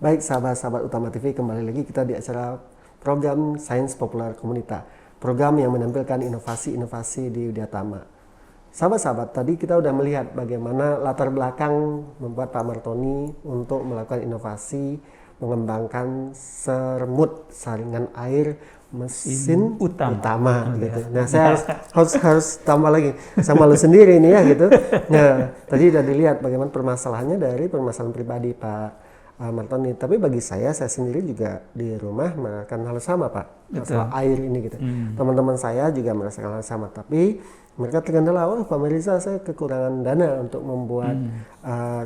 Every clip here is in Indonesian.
Baik sahabat-sahabat Utama TV, kembali lagi kita di acara program Sains Populer Komunita, program yang menampilkan inovasi-inovasi di Widyatama. Sahabat-sahabat, tadi kita udah melihat bagaimana latar belakang membuat Pak Martoni untuk melakukan inovasi, mengembangkan sermut saringan air mesin utama gitu. Nah, saya harus tambah lagi sama lu sendiri nih ya gitu. Nah, tadi udah dilihat bagaimana permasalahannya dari permasalahan pribadi Pak Martoni. Tapi bagi saya sendiri juga di rumah merasakan hal sama Pak, masalah air ini gitu. Teman-teman saya juga merasakan hal sama, tapi mereka terkendala, Pak Mirza, saya kekurangan dana untuk membuat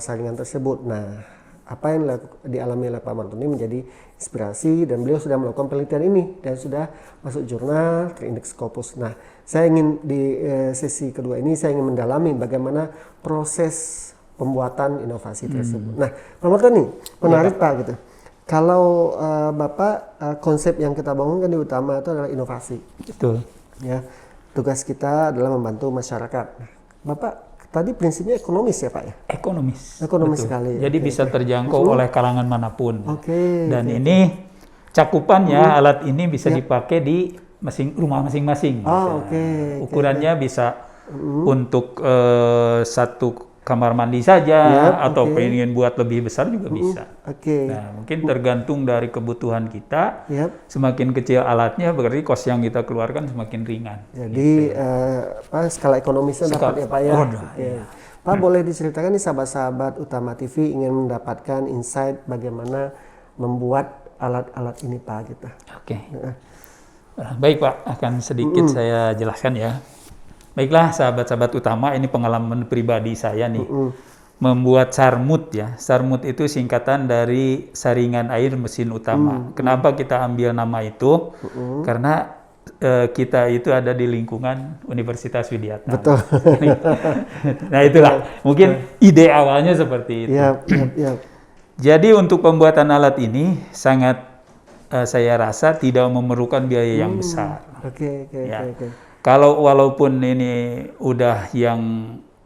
saringan tersebut. Nah, apa yang dialami oleh Pak Martoni menjadi inspirasi, dan beliau sudah melakukan penelitian ini dan sudah masuk jurnal terindeks Scopus. Nah, saya ingin di sesi kedua ini saya ingin mendalami bagaimana proses pembuatan inovasi tersebut. Nah, Pak Martoni, menarik Pak gitu. Kalau Bapak konsep yang kita bangunkan di Utama itu adalah inovasi. Betul. Ya, tugas kita adalah membantu masyarakat. Nah, Bapak tadi prinsipnya ekonomis ya Pak ya? Ekonomis. Ekonomis betul. sekali. Jadi bisa terjangkau oleh kalangan manapun. Dan Oke. ini cakupannya alat ini bisa dipakai di rumah masing-masing. Ukurannya bisa untuk satu kamar mandi saja, atau pengen buat lebih besar juga bisa. Nah, mungkin tergantung dari kebutuhan kita. Semakin kecil alatnya, berarti kos yang kita keluarkan semakin ringan. Jadi skala ekonomisnya dapat ya Pak ya. Pak, boleh diceritakan nih sahabat-sahabat Utama TV ingin mendapatkan insight bagaimana membuat alat-alat ini Pak gitu. Baik Pak, akan sedikit saya jelaskan ya. Baiklah sahabat-sahabat Utama, ini pengalaman pribadi saya nih. Membuat sarmut ya. Sarmut itu singkatan dari saringan air mesin utama. Kenapa kita ambil nama itu? Karena kita itu ada di lingkungan Universitas Widyatama. Betul. Nah itulah, mungkin ide awalnya seperti itu. Jadi untuk pembuatan alat ini sangat saya rasa tidak memerlukan biaya yang besar. Kalau walaupun ini udah yang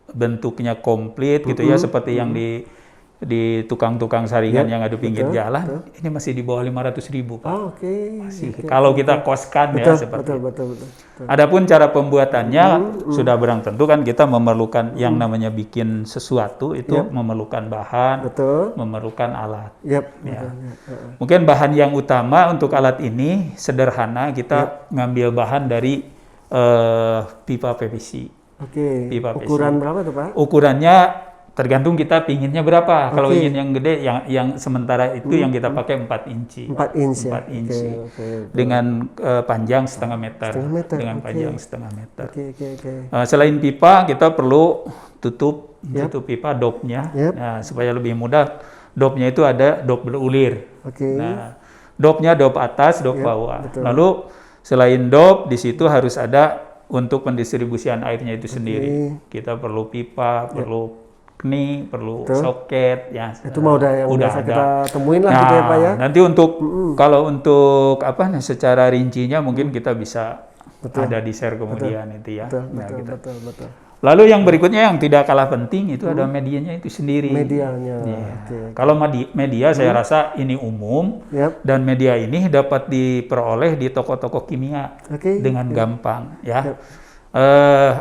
bentuknya komplit gitu ya, seperti yang di tukang-tukang saringan yang ada pinggir jalan, ini masih di bawah 500.000 Pak. Kalau kita koskan ya seperti itu. Adapun cara pembuatannya sudah barang tentu kan kita memerlukan yang namanya bikin sesuatu itu memerlukan bahan, memerlukan alat. Mungkin bahan yang utama untuk alat ini sederhana, kita ngambil bahan dari pipa PVC. Pipa Ukuran PVC. berapa tuh Pak? Ukurannya tergantung kita pinginnya berapa. Kalau ingin yang gede, yang sementara itu yang kita pakai 4 inci. 4 inci. 4 inci. Dengan panjang setengah meter. Dengan panjang setengah meter. Selain pipa, kita perlu tutup pipa dopnya. Nah, supaya lebih mudah, dopnya itu ada dop berulir. Nah, dopnya dop atas, dop bawah. Lalu selain dop, di situ harus ada untuk pendistribusian airnya itu sendiri. Kita perlu pipa, perlu kni, perlu soket, ya. Itu mah udah yang biasa kita temuin lah gitu ya Pak ya. Nanti untuk kalau untuk secara rincinya mungkin kita bisa ada di share kemudian itu ya. Betul. Lalu yang berikutnya yang tidak kalah penting itu ada medianya itu sendiri. Medianya. Kalau media saya rasa ini umum, dan media ini dapat diperoleh di toko-toko kimia dengan gampang ya.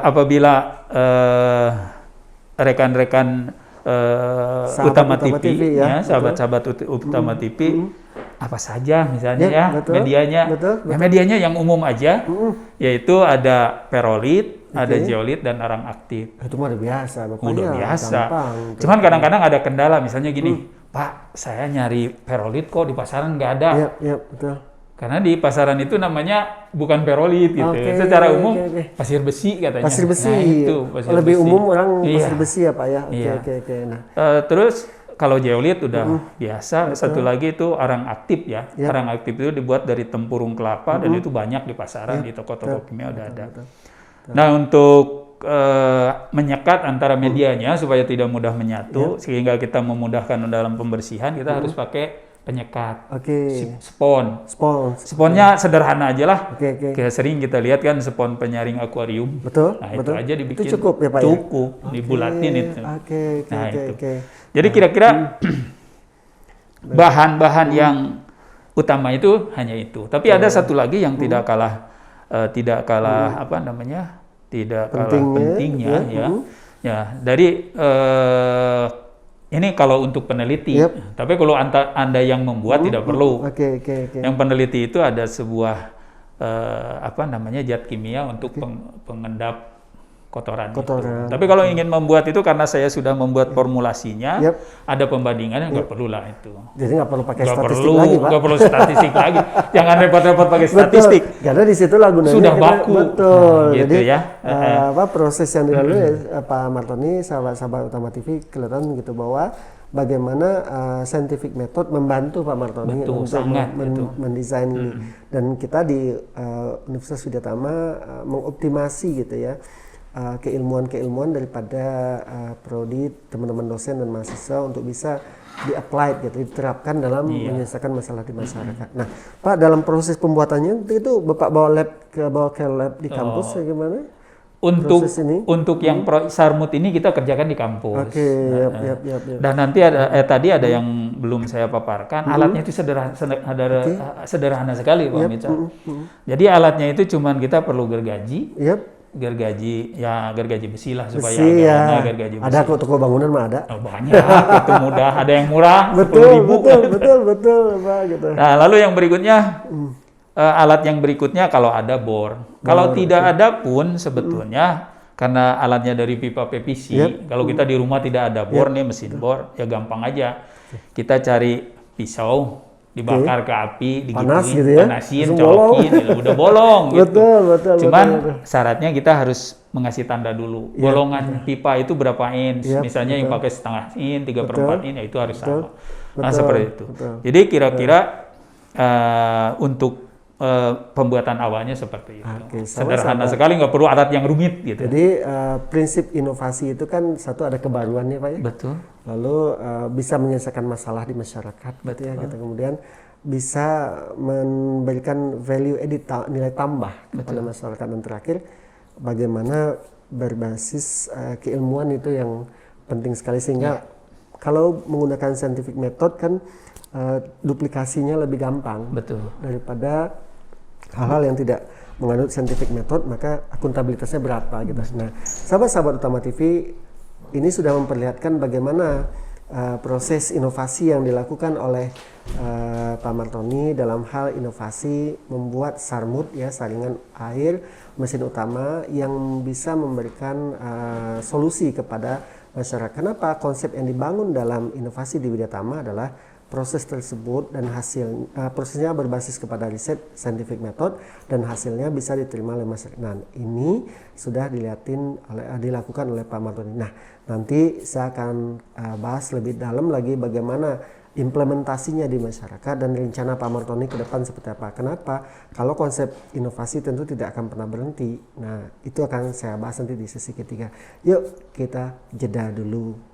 Apabila rekan-rekan Utama TV ya, sahabat-sahabat Utama TV, apa saja misalnya medianya. Medianya yang umum aja, yaitu ada perolit, ada zeolit dan arang aktif. Itu mah udah biasa, udah biasa. Cuman kadang-kadang ada kendala, misalnya gini, Pak, saya nyari perolit kok di pasaran nggak ada. Karena di pasaran itu namanya bukan perolit gitu. Secara umum pasir besi katanya. Pasir besi. Nah, itu pasir lebih besi. Umum orang pasir besi ya Pak ya. Nah. Terus kalau zeolit udah biasa. Satu lagi itu arang aktif ya. Arang aktif itu dibuat dari tempurung kelapa dan itu banyak di pasaran, di toko-toko kimia udah ada. Nah, untuk menyekat antara medianya supaya tidak mudah menyatu, sehingga kita memudahkan dalam pembersihan, kita harus pakai penyekat. Spon. Sponnya sederhana aja lah. Kayak sering kita lihat kan spon penyaring akuarium. Nah, itu aja dibikin. Itu cukup ya Pak? Cukup, dibulatin itu. Nah, itu. Jadi kira-kira bahan-bahan yang utama itu hanya itu. Tapi ada satu lagi yang tidak kalah apa namanya, tidak kalah pentingnya ya. Ya, dari ini kalau untuk peneliti. Tapi kalau Anda yang membuat tidak perlu. Yang peneliti itu ada sebuah apa namanya, zat kimia untuk pengendap kotoran. Tapi kalau ingin membuat itu, karena saya sudah membuat formulasinya, ada pembandingannya, nggak perlu lah itu. Jadi nggak perlu pakai statistik lagi, Pak. Nggak perlu statistik lagi. Jangan repot-repot pakai statistik. Karena di situ gunanya sudah baku. Betul. Nah, gitu jadi ya. Proses yang dilalui Pak Martoni, sahabat Utama TV, kelihatan gitu bahwa bagaimana scientific method membantu Pak Martoni untuk mendesain ini. Dan kita di Universitas Widyatama mengoptimasi gitu ya, keilmuan daripada prodi, teman-teman dosen dan mahasiswa untuk bisa di-apply gitu, diterapkan dalam menyelesaikan masalah di masyarakat. Nah, Pak, dalam proses pembuatannya itu Bapak bawa ke lab di kampus gimana? Untuk yang sarmut ini kita kerjakan di kampus. Dan nanti tadi ada yang belum saya paparkan, alatnya itu sederhana sekali, Pak Mitsa. Jadi alatnya itu cuman kita perlu gergaji. Gergaji besi lah supaya gergaji besi. Ada kok, toko bangunan mah ada. Banyak, itu mudah. Ada yang murah, betul, 10.000. betul, Pak, gitu. Nah, lalu yang berikutnya, alat yang berikutnya kalau ada bor. Kalau tidak ada pun sebetulnya, karena alatnya dari pipa PVC, kalau kita di rumah tidak ada bor nih, mesin bor, ya gampang aja. Kita cari pisau, dibakar ke api, panasin, colokin, udah bolong gitu. Cuman syaratnya kita harus mengasih tanda dulu. Bolongan pipa itu berapa inch? Misalnya yang pakai setengah inch, 3/4 inch, ya itu harus sama. Nah, seperti itu. Jadi kira-kira untuk pembuatan awalnya seperti itu. Sederhana sekali, nggak perlu alat yang rumit gitu. Jadi prinsip inovasi itu kan satu, ada kebaruannya, Pak ya. Betul. Lalu bisa menyelesaikan masalah di masyarakat, betul ya. Gitu. Kemudian bisa memberikan value added, nilai tambah kepada masyarakat. Dan terakhir, bagaimana berbasis keilmuan itu yang penting sekali, sehingga kalau menggunakan scientific method kan duplikasinya lebih gampang. Betul. Daripada hal-hal yang tidak menganut scientific method, maka akuntabilitasnya berapa gitu. Nah, sahabat-sahabat Utama TV, ini sudah memperlihatkan bagaimana proses inovasi yang dilakukan oleh Pak Martoni dalam hal inovasi membuat sarmut ya, saringan air mesin utama yang bisa memberikan solusi kepada masyarakat. Kenapa konsep yang dibangun dalam inovasi di Widyatama adalah proses tersebut dan prosesnya berbasis kepada riset scientific method dan hasilnya bisa diterima oleh masyarakat. Nah, ini sudah dilakukan oleh Pak Martoni. Nah, nanti saya akan bahas lebih dalam lagi bagaimana implementasinya di masyarakat dan rencana Pak Martoni ke depan seperti apa. Kenapa? Kalau konsep inovasi tentu tidak akan pernah berhenti. Nah, itu akan saya bahas nanti di sesi ketiga. Yuk kita jeda dulu.